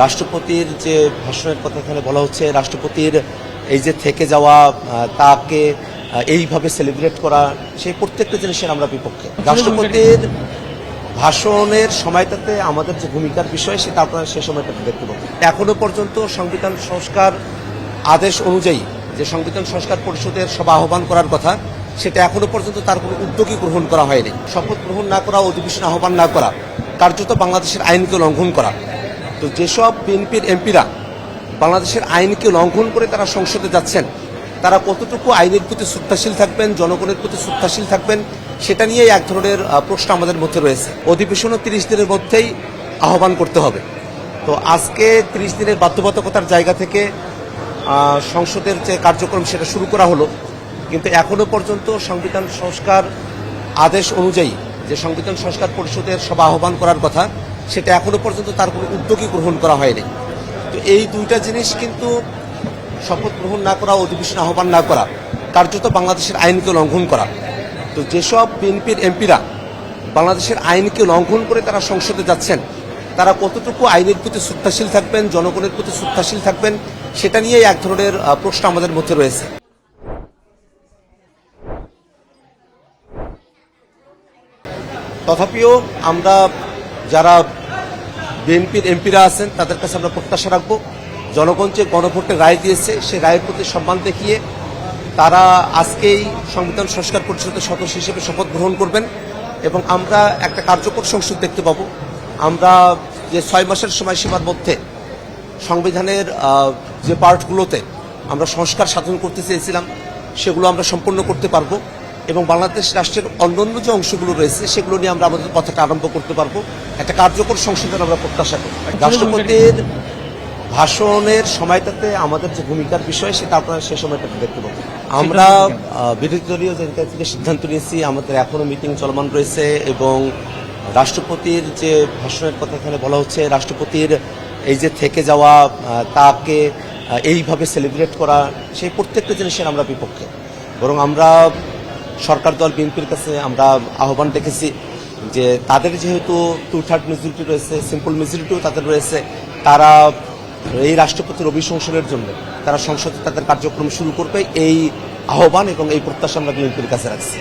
রাষ্ট্রপতির যে ভাষণের কথা এখানে বলা হচ্ছে, রাষ্ট্রপতির এই যে থেকে যাওয়া, তাকে এইভাবে সেলিব্রেট করা, সেই প্রত্যেকটা জিনিসের আমরা বিপক্ষে। রাষ্ট্রপতির ভাষণের সময়টাতে আমাদের যে ভূমিকার বিষয় সেটা আপনারা সে সময়টাতে দেখতে পাবেন। এখনো পর্যন্ত সংবিধান সংস্কার আদেশ অনুযায়ী যে সংবিধান সংস্কার পরিষদের সভা আহ্বান করার কথা, সেটা এখনো পর্যন্ত তার কোনো উদ্যোগই গ্রহণ করা হয়নি। শপথ গ্রহণ না করা, অধিবেশন আহ্বান না করা, কার্যত বাংলাদেশের আইনকে লঙ্ঘন করা। তো যেসব বিএনপির এমপিরা বাংলাদেশের আইনকে লঙ্ঘন করে তারা সংসদে যাচ্ছেন, তারা কতটুকু আইনের প্রতি শ্রদ্ধাশীল থাকবেন, জনগণের প্রতি শ্রদ্ধাশীল থাকবেন, সেটা নিয়েই এক ধরনের প্রশ্ন আমাদের মধ্যে রয়েছে। অধিবেশনও 30 দিনের মধ্যেই আহ্বান করতে হবে। তো আজকে 30 দিনের বাধ্যবাধকতার জায়গা থেকে সংসদের যে কার্যক্রম সেটা শুরু করা হলো, কিন্তু এখনো পর্যন্ত সংবিধান সংস্কার আদেশ অনুযায়ী যে সংবিধান সংস্কার পরিষদের সভা আহ্বান করার কথা, সেটা এখনো পর্যন্ত তার কোনো উদ্যোগই গ্রহণ করা হয়নি। তো এই দুইটা জিনিস কিন্তু শপথ গ্রহণ না করা, অধিবেশন আহ্বান না করা, কার্যত বাংলাদেশের আইনকে লঙ্ঘন করা। তো যেসব বিএনপির এমপিরা বাংলাদেশের আইনকে লঙ্ঘন করে তারা সংসদে যাচ্ছেন, তারা কতটুকু আইনের প্রতি শ্রদ্ধাশীল থাকবেন, জনগণের প্রতি শ্রদ্ধাশীল থাকবেন, সেটা নিয়েই এক ধরনের প্রশ্ন আমাদের মধ্যে রয়েছে। তথাপিও আমরা যারা বিএনপির এমপিরা আছেন তাদের কাছে আমরা প্রত্যাশা রাখবো, জনগণ যে গণভোটে রায় দিয়েছে সেই রায়ের প্রতি সম্মান দেখিয়ে তারা আজকেই সংবিধান সংস্কার পরিষদের সদস্য হিসেবে শপথ গ্রহণ করবেন এবং আমরা একটা কার্যকর সংসদ দেখতে পাবো। আমরা যে 6 মাসের সময়সীমার মধ্যে সংবিধানের যে পার্টগুলোতে আমরা সংস্কার সাধন করতে চেয়েছিলাম সেগুলো আমরা সম্পূর্ণ করতে পারবো এবং বাংলাদেশ রাষ্ট্রের অন্যান্য যে অংশগুলো রয়েছে সেগুলো নিয়ে আমরা আমাদের কথাটা আরম্ভ করতে পারবো। একটা কার্যকর সংশোধন আমরা প্রত্যাশা করি। রাষ্ট্রপতির ভাষণের সময়টাতে আমাদের যে ভূমিকার বিষয় সেটা আপনারা সে সময়টাতে দেখতে পাবেন। আমরা বিরোধী দলীয় জায়গা থেকে সিদ্ধান্ত নিয়েছি, আমাদের এখনো মিটিং চলমান রয়েছে এবং রাষ্ট্রপতির যে ভাষণের কথা এখানে বলা হচ্ছে, রাষ্ট্রপতির এই যে থেকে যাওয়া, তাকে এইভাবে সেলিব্রেট করা, সেই প্রত্যেকটা জিনিসের আমরা বিপক্ষে। বরং আমরা সরকার দল বিএনপির কাছে আমরা আহ্বান রেখেছি যে তাদের যেহেতু 2/3 মেজরিটি রয়েছে, সিম্পল মেজরিটিও তাদের রয়েছে, তারা এই রাষ্ট্রপতির অভিশংসনের জন্য তারা সংসদে তাদের কার্যক্রম শুরু করবে, এই আহ্বান এবং এই প্রত্যাশা আমরা বিএনপির কাছে রাখছি।